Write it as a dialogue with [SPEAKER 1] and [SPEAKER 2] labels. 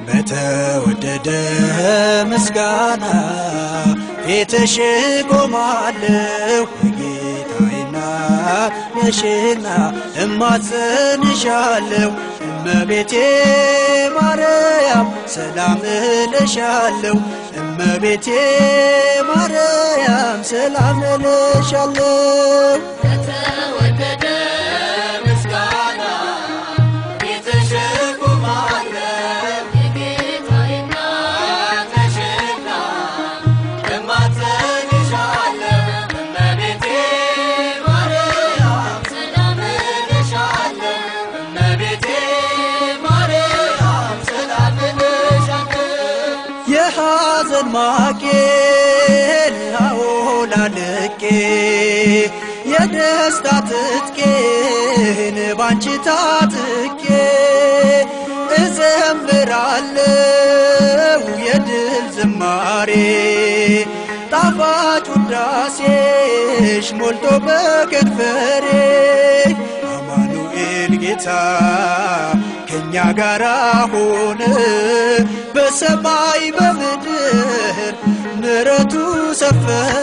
[SPEAKER 1] በተወደደ ምስጋና ፊትሽ ቆማለሁ ጌታዬና ነሽና እማጸንሻለሁ እመቤቴ ማርያም ሰላም እልሻለሁ እመቤቴ ማርያም ሰላም እልሻለሁ
[SPEAKER 2] በተወደደ ምስጋና ፊትሽ ቆማለሁ ጌታዬና ነሽና እማጸንሻለሁ እመቤቴ ማርያም ሰላም እልሻለሁ እመቤቴ ማርያም ሰላም እልሻለሁ
[SPEAKER 1] የሐዘን ማቄን አውላልቄ የደስታ ትጥቄን ባንቺ ታጥቄ እዘምራለሁ የድል ዝማሬ ጣፋጭ ውዳሴሽ ሞልቶ በከንፈሬ አማኑኤል ጌታ ከኛ ጋር ሆነ በሰማይ በምድር ምሕረቱ ሰፈነ